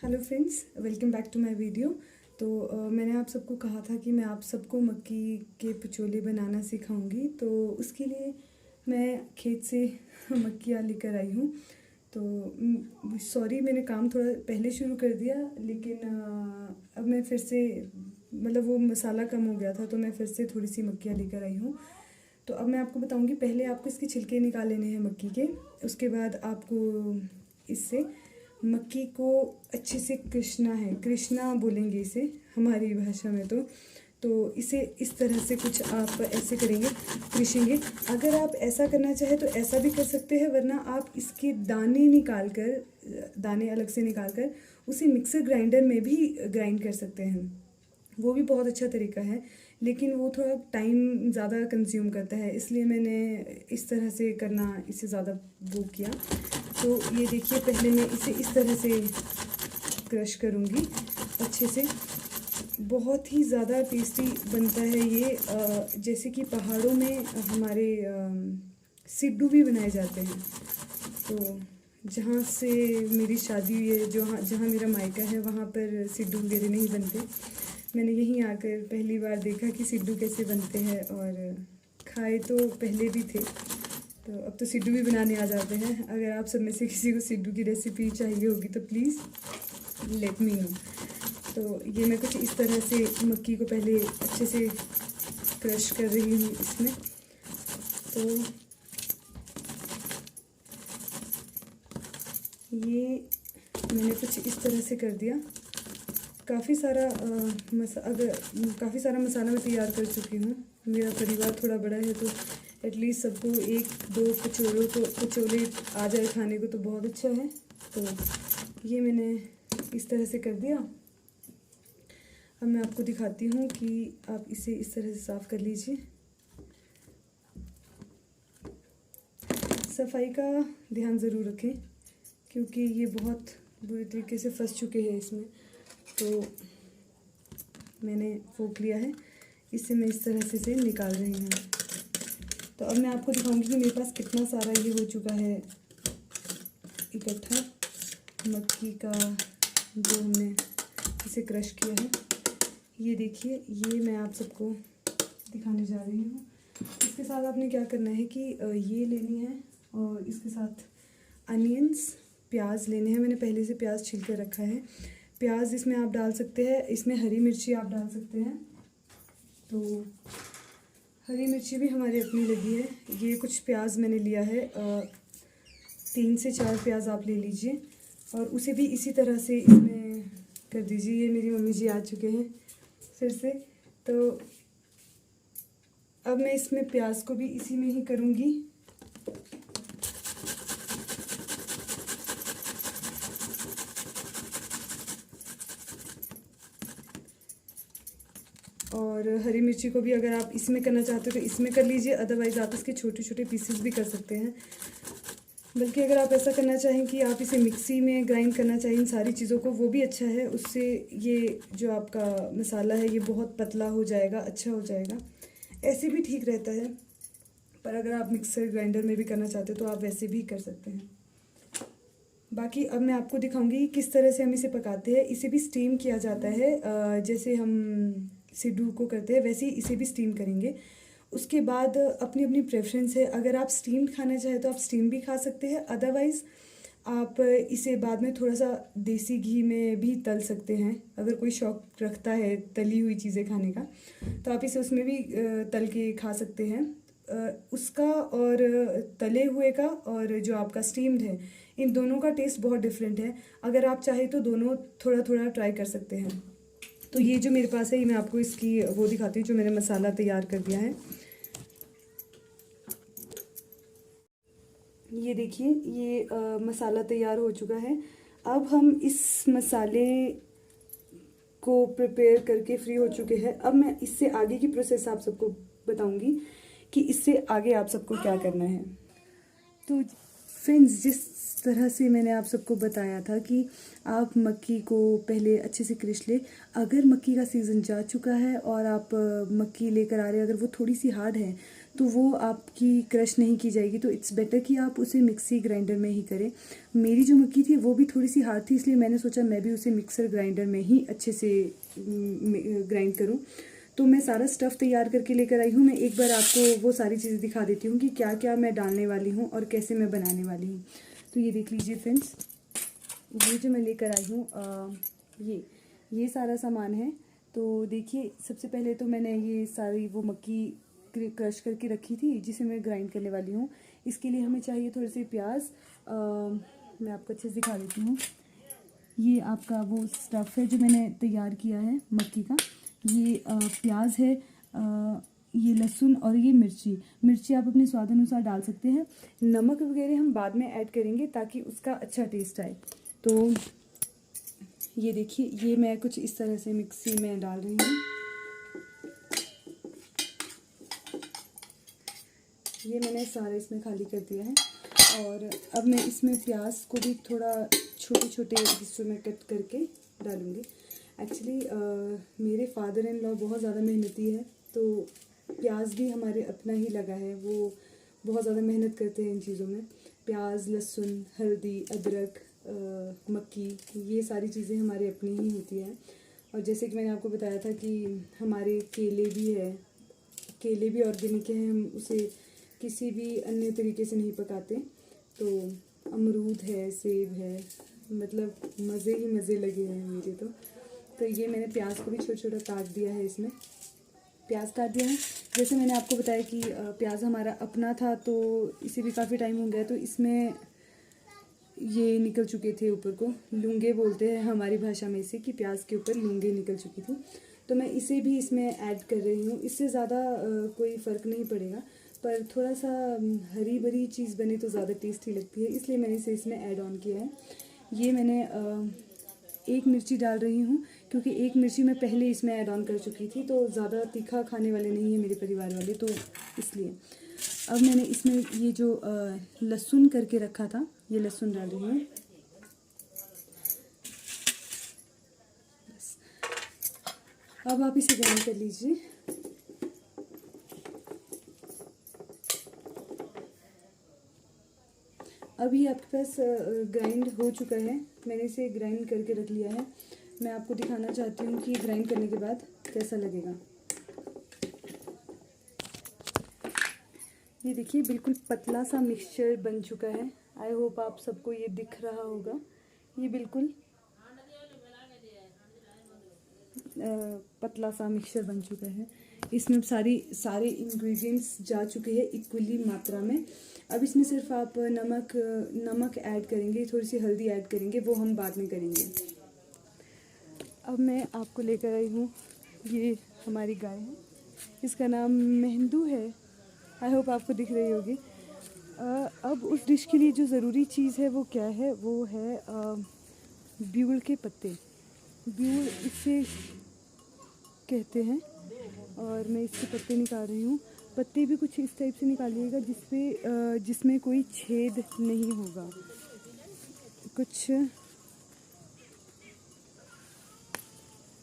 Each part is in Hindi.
Hello friends, welcome back to my video. मैंने आप सबको कहा था कि मैं आप सबको मक्की के पचोले बनाना सिखाऊंगी। तो उसके लिए मैं खेत से मक्कियाँ लेकर आई हूँ। तो सॉरी, मैंने काम थोड़ा पहले शुरू कर दिया, लेकिन अब मैं फिर से मतलब वो मसाला कम हो गया था, तो मैं फिर से थोड़ी सी मक्कियाँ लेकर आई हूँ। तो अब मैं आपको बताऊंगी। पहले आपको इसके छिलके निकाल लेने हैं मक्की के। उसके बाद आपको इससे मक्की को अच्छे से कृष्णा है, कृष्णा बोलेंगे इसे हमारी भाषा में। तो इसे इस तरह से कुछ आप ऐसे करेंगे, कृषेंगे। अगर आप ऐसा करना चाहे तो ऐसा भी कर सकते हैं, वरना आप इसके दाने निकाल कर, दाने अलग से निकाल कर उसे मिक्सर ग्राइंडर में भी ग्राइंड कर सकते हैं। वो भी बहुत अच्छा तरीका है, लेकिन वो थोड़ा टाइम ज़्यादा कंज्यूम करता है, इसलिए मैंने इस तरह से करना इससे ज़्यादा वो किया। तो ये देखिए, पहले मैं इसे इस तरह से क्रश करूँगी अच्छे से। बहुत ही ज़्यादा टेस्टी बनता है ये। जैसे कि पहाड़ों में हमारे सिड्डू भी बनाए जाते हैं। तो जहाँ से मेरी शादी हुई है, जहाँ जहाँ मेरा मायका है, वहाँ पर सिड्डू वगैरह नहीं बनते। मैंने यहीं आकर पहली बार देखा कि सिड्डू कैसे बनते हैं, और खाए तो पहले भी थे। तो अब तो सिड्डू भी बनाने आ जाते हैं। अगर आप सब में से किसी को सिड्डू की रेसिपी चाहिए होगी तो प्लीज़ लेट मी नो। तो ये मैं कुछ इस तरह से मक्की को पहले अच्छे से क्रश कर रही हूँ इसमें। तो ये मैंने कुछ इस तरह से कर दिया। काफ़ी सारा काफ़ी सारा मसाला मैं तैयार कर चुकी हूँ। मेरा परिवार थोड़ा बड़ा है, तो एटलीस्ट सबको एक दो कचौले आ जाए खाने को तो बहुत अच्छा है। तो ये मैंने इस तरह से कर दिया। अब मैं आपको दिखाती हूँ कि आप इसे इस तरह से साफ़ कर लीजिए। सफाई का ध्यान ज़रूर रखें, क्योंकि ये बहुत बुरी तरीके से फंस चुके हैं इसमें। तो मैंने फोक लिया है, इसे मैं इस तरह से इसे निकाल रही हूँ। तो अब मैं आपको दिखाऊंगी कि मेरे पास कितना सारा ये हो चुका है इकट्ठा मक्की का, जो हमने इसे क्रश किया है। ये देखिए, ये मैं आप सबको दिखाने जा रही हूँ। इसके साथ आपने क्या करना है कि ये लेनी है, और इसके साथ अनियंस, प्याज लेने हैं। मैंने पहले से प्याज छील कर रखा है। प्याज इसमें आप डाल सकते हैं, इसमें हरी मिर्ची आप डाल सकते हैं। तो हरी मिर्ची भी हमारी अपनी लगी है। ये कुछ प्याज मैंने लिया है, 3 से 4 प्याज आप ले लीजिए, और उसे भी इसी तरह से इसमें कर दीजिए। ये मेरी मम्मी जी आ चुके हैं फिर से। तो अब मैं इसमें प्याज को भी इसी में ही करूँगी। और हरी मिर्ची को भी अगर आप इसमें करना चाहते हो तो इसमें कर लीजिए, अदरवाइज़ आप इसके छोटे छोटे पीसेस भी कर सकते हैं। बल्कि अगर आप ऐसा करना चाहें कि आप इसे मिक्सी में ग्राइंड करना चाहें इन सारी चीज़ों को, वो भी अच्छा है। उससे ये जो आपका मसाला है ये बहुत पतला हो जाएगा, अच्छा हो जाएगा। ऐसे भी ठीक रहता है, पर अगर आप मिक्सर ग्राइंडर में भी करना चाहते हो तो आप वैसे भी कर सकते हैं। बाकी अब मैं आपको दिखाऊंगी किस तरह से हम इसे पकाते हैं। इसे भी स्टीम किया जाता है, जैसे हम सिड्डू को करते हैं वैसे ही इसे भी स्टीम करेंगे। उसके बाद अपनी अपनी प्रेफरेंस है। अगर आप स्टीम्ड खाना चाहें तो आप स्टीम भी खा सकते हैं, अदरवाइज़ आप इसे बाद में थोड़ा सा देसी घी में भी तल सकते हैं। अगर कोई शौक रखता है तली हुई चीज़ें खाने का, तो आप इसे उसमें भी तल के खा सकते हैं। उसका और तले हुए का और जो आपका स्टीम्ड है, इन दोनों का टेस्ट बहुत डिफरेंट है। अगर आप चाहें तो दोनों थोड़ा थोड़ा ट्राई कर सकते हैं। तो ये जो मेरे पास है, ये मैं आपको इसकी वो दिखाती हूँ, जो मैंने मसाला तैयार कर दिया है। ये देखिए, ये मसाला तैयार हो चुका है। अब हम इस मसाले को प्रिपेयर करके फ्री हो चुके हैं। अब मैं इससे आगे की प्रोसेस आप सबको बताऊंगी कि इससे आगे आप सबको क्या करना है। तो फ्रेंड्स, जिस तरह से मैंने आप सबको बताया था कि आप मक्की को पहले अच्छे से क्रश ले। अगर मक्की का सीज़न जा चुका है और आप मक्की लेकर आ रहे हैं, अगर वो थोड़ी सी हार्ड है, तो वो आपकी क्रश नहीं की जाएगी। तो इट्स बेटर कि आप उसे मिक्सी ग्राइंडर में ही करें। मेरी जो मक्की थी वो भी थोड़ी सी हार्ड थी, इसलिए मैंने सोचा मैं भी उसे मिक्सर ग्राइंडर में ही अच्छे से ग्राइंड करूँ। तो मैं सारा स्टफ़ तैयार करके लेकर आई हूँ। मैं एक बार आपको वो सारी चीज़ें दिखा देती हूँ कि क्या क्या मैं डालने वाली हूँ और कैसे मैं बनाने वाली हूँ। तो ये देख लीजिए फ्रेंड्स, ये जो मैं लेकर आई हूँ ये सारा सामान है। तो देखिए, सबसे पहले तो मैंने ये सारी वो मक्की क्रश करके रखी थी जिसे मैं ग्राइंड करने वाली हूँ। इसके लिए हमें चाहिए थोड़े से प्याज। मैं आपको अच्छे से दिखा देती हूँ। ये आपका वो स्टफ़ है जो मैंने तैयार किया है मक्की का। ये प्याज है, ये लहसुन और ये मिर्ची आप अपने स्वाद अनुसार डाल सकते हैं। नमक वगैरह हम बाद में ऐड करेंगे ताकि उसका अच्छा टेस्ट आए। तो ये देखिए, ये मैं कुछ इस तरह से मिक्सी में डाल रही हूँ। ये मैंने सारा इसमें खाली कर दिया है। और अब मैं इसमें प्याज को भी थोड़ा छोटे छोटे हिस्सों में कट करके डालूँगी। एक्चुअली मेरे फादर इन लॉ बहुत ज़्यादा मेहनती है, तो प्याज भी हमारे अपना ही लगा है। वो बहुत ज़्यादा मेहनत करते हैं इन चीज़ों में। प्याज, लहसुन, हल्दी, अदरक, मक्की, ये सारी चीज़ें हमारे अपनी ही होती है। और जैसे कि मैंने आपको बताया था कि हमारे केले भी है, केले भी ऑर्गेनिक हैं, हम उसे किसी भी अन्य तरीके से नहीं पकाते। तो अमरूद है, सेब है, मतलब मज़े ही मज़े लगे हैं मुझे तो ये मैंने प्याज को भी छोटा छोटा काट दिया है। इसमें प्याज काट दिया है। जैसे मैंने आपको बताया कि प्याज हमारा अपना था, तो इसे भी काफ़ी टाइम हो गया, तो इसमें ये निकल चुके थे ऊपर को, लूंगे बोलते हैं हमारी भाषा में इसे, कि प्याज के ऊपर लूंगे निकल चुकी थी। तो मैं इसे भी इसमें ऐड कर रही हूँ। इससे ज़्यादा कोई फ़र्क नहीं पड़ेगा, पर थोड़ा सा हरी भरी चीज़ बने तो ज़्यादा टेस्टी लगती है, इसलिए मैंने इसे इसमें ऐड ऑन किया है। ये मैंने एक मिर्ची डाल रही हूँ, क्योंकि एक मिर्ची मैं पहले इसमें ऐड ऑन कर चुकी थी, तो ज़्यादा तीखा खाने वाले नहीं हैं मेरे परिवार वाले, तो इसलिए। अब मैंने इसमें ये जो लहसुन करके रखा था, ये लहसुन डाल रही हूँ। बस, अब आप इसे ग्राइंड कर लीजिए। अभी आपके पास ग्राइंड हो चुका है, मैंने इसे ग्राइंड करके रख लिया है। मैं आपको दिखाना चाहती हूँ कि ग्राइंड करने के बाद कैसा लगेगा। ये देखिए, बिल्कुल पतला सा मिक्सचर बन चुका है। आई होप आप सबको ये दिख रहा होगा। ये बिल्कुल पतला सा मिक्सचर बन चुका है। इसमें सारे इंग्रेडिएंट्स जा चुके हैं इक्वली मात्रा में। अब इसमें सिर्फ आप नमक ऐड करेंगे, थोड़ी सी हल्दी ऐड करेंगे, वो हम बाद में करेंगे। अब मैं आपको लेकर आई हूँ, ये हमारी गाय है, इसका नाम मेहंदू है। आई होप आपको दिख रही होगी। अब उस डिश के लिए जो ज़रूरी चीज़ है वो क्या है, वो है ब्यूल के पत्ते। ब्यूल इसे कहते हैं, और मैं इसके पत्ते निकाल रही हूँ। पत्ते भी कुछ इस टाइप से निकालिएगा जिसमें कोई छेद नहीं होगा। कुछ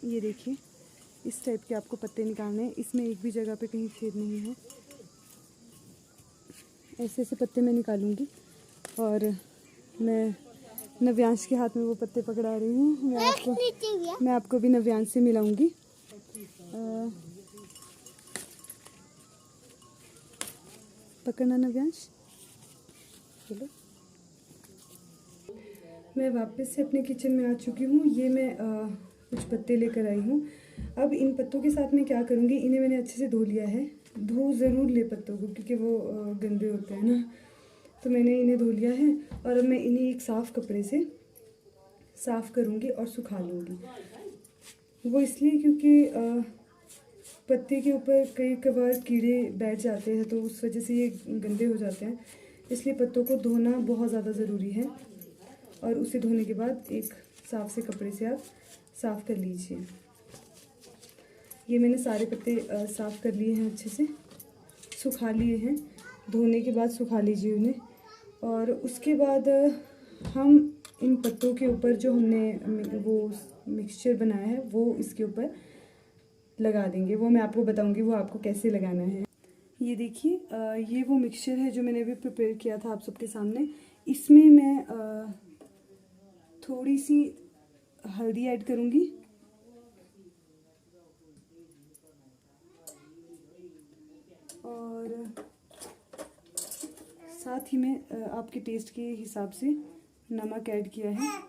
ये देखिए, इस टाइप के आपको पत्ते निकालने हैं। इसमें एक भी जगह पे कहीं छेद नहीं है। ऐसे ऐसे पत्ते मैं निकालूंगी, और मैं नव्यांश के हाथ में वो पत्ते पकड़ा रही हूँ। मैं आपको भी नव्यांश से मिलाऊंगी। पकड़ना नव्यांश, चलो। मैं वापस से अपने किचन में आ चुकी हूँ। ये मैं कुछ पत्ते लेकर आई हूँ। अब इन पत्तों के साथ मैं क्या करूँगी, इन्हें मैंने अच्छे से धो लिया है। धो ज़रूर ले पत्तों को, क्योंकि वो गंदे होते हैं ना। तो मैंने इन्हें धो लिया है, और अब मैं इन्हें एक साफ़ कपड़े से साफ़ करूँगी और सुखा लूँगी। वो इसलिए क्योंकि पत्ते के ऊपर कई कबार कीड़े बैठ जाते हैं, तो उस वजह से ये गंदे हो जाते हैं। इसलिए पत्तों को धोना बहुत ज़्यादा ज़रूरी है। और उसे धोने के बाद एक साफ़ से कपड़े से आप साफ़ कर लीजिए। ये मैंने सारे पत्ते साफ़ कर लिए हैं, अच्छे से सुखा लिए हैं। धोने के बाद सुखा लीजिए उन्हें। और उसके बाद हम इन पत्तों के ऊपर जो हमने वो मिक्सचर बनाया है वो इसके ऊपर लगा देंगे। वो मैं आपको बताऊंगी वो आपको कैसे लगाना है। ये देखिए ये वो मिक्सचर है जो मैंने अभी प्रिपेयर किया था आप सबके सामने। इसमें मैं थोड़ी सी हल्दी ऐड करूँगी और साथ ही में आपके टेस्ट के हिसाब से नमक ऐड किया है।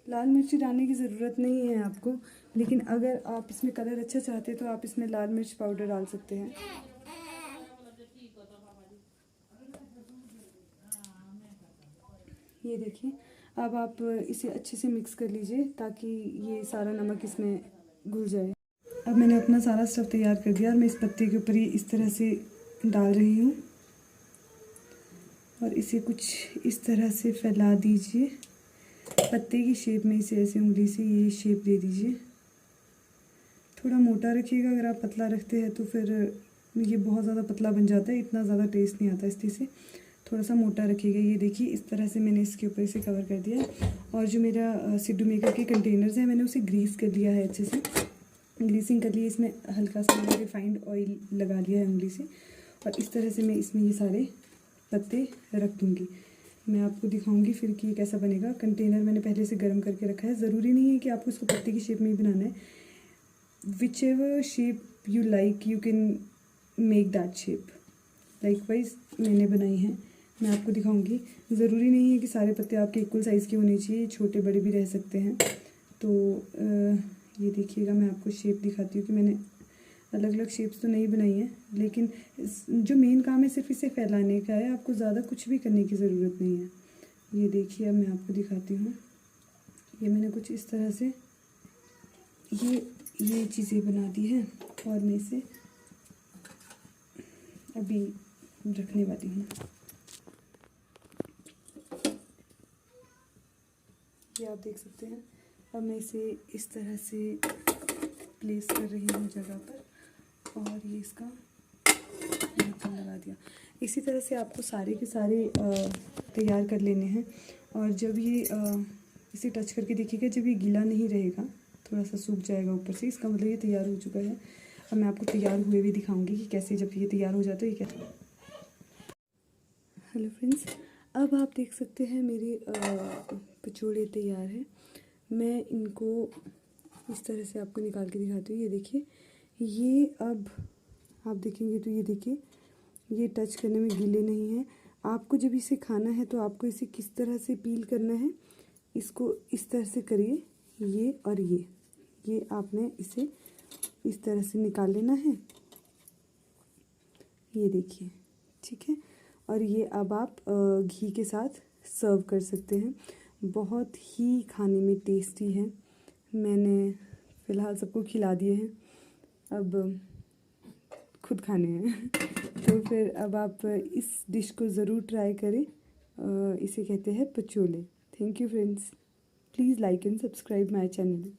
लाल मिर्ची डालने की ज़रूरत नहीं है आपको, लेकिन अगर आप इसमें कलर अच्छा चाहते हैं तो आप इसमें लाल मिर्च पाउडर डाल सकते हैं। ये देखिए, अब आप इसे अच्छे से मिक्स कर लीजिए ताकि ये सारा नमक इसमें घुल जाए। अब मैंने अपना सारा स्टफ़ तैयार कर दिया और मैं इस पत्ते के ऊपर ये इस तरह से डाल रही हूँ और इसे कुछ इस तरह से फैला दीजिए। पत्ते की शेप में इसे ऐसे उंगली से ये शेप दे दीजिए। थोड़ा मोटा रखिएगा, अगर आप पतला रखते हैं तो फिर ये बहुत ज़्यादा पतला बन जाता है, इतना ज़्यादा टेस्ट नहीं आता। इसलिए से थोड़ा सा मोटा रखिएगा। ये देखिए इस तरह से मैंने इसके ऊपर इसे कवर कर दिया। और जो मेरा सिड्डू मेकर के कंटेनर्स हैं मैंने उसे ग्रीस कर लिया है, अच्छे से ग्रीसिंग कर ली। इसमें हल्का सा मैंने रिफाइंड ऑयल लगा लिया है उंगली से और इस तरह से मैं इसमें ये सारे पत्ते रख दूँगी। मैं आपको दिखाऊंगी फिर कि ये कैसा बनेगा। कंटेनर मैंने पहले से गर्म करके रखा है। ज़रूरी नहीं है कि आपको इसको पत्ते की शेप में ही बनाना है। Which ever shape you like you can make that shape. Likewise मैंने बनाई है, मैं आपको दिखाऊंगी। ज़रूरी नहीं है कि सारे पत्ते आपके इक्वल साइज़ के होने चाहिए, छोटे बड़े भी रह सकते हैं। तो ये देखिएगा, मैं आपको शेप दिखाती हूँ कि मैंने अलग अलग शेप्स तो नहीं बनाई है, लेकिन जो मेन काम है सिर्फ इसे फैलाने का है। आपको ज़्यादा कुछ भी करने की ज़रूरत नहीं है। ये देखिए, अब मैं आपको दिखाती हूँ। ये मैंने कुछ इस तरह से ये चीज़ें बना दी हैं और मैं इसे अभी रखने वाली हूँ। ये आप देख सकते हैं। अब मैं इसे इस तरह से प्लेस कर रही हूँ जगह पर और ये इसका ढक्कन लगा दिया। इसी तरह से आपको सारे के सारे तैयार कर लेने हैं। और जब ये इसे टच करके देखिएगा, जब ये गीला नहीं रहेगा, थोड़ा सा सूख जाएगा ऊपर से, इसका मतलब ये तैयार हो चुका है। अब मैं आपको तैयार हुए भी दिखाऊंगी कि कैसे जब ये तैयार हो जाता है ये क्या। हेलो फ्रेंड्स, अब आप देख सकते हैं मेरे कचौड़े तैयार हैं। मैं इनको इस तरह से आपको निकाल के दिखाती हूँ। ये देखिए, ये अब आप देखेंगे तो ये देखिए, ये टच करने में गीले नहीं हैं। आपको जब इसे खाना है तो आपको इसे किस तरह से पील करना है, इसको इस तरह से करिए, ये और ये आपने इसे इस तरह से निकाल लेना है। ये देखिए, ठीक है। और ये अब आप घी के साथ सर्व कर सकते हैं। बहुत ही खाने में टेस्टी है। मैंने फ़िलहाल सबको खिला दिए हैं, अब खुद खाने हैं। तो फिर अब आप इस डिश को ज़रूर ट्राई करें। इसे कहते हैं पचोले। Thank you friends, please like and subscribe my channel.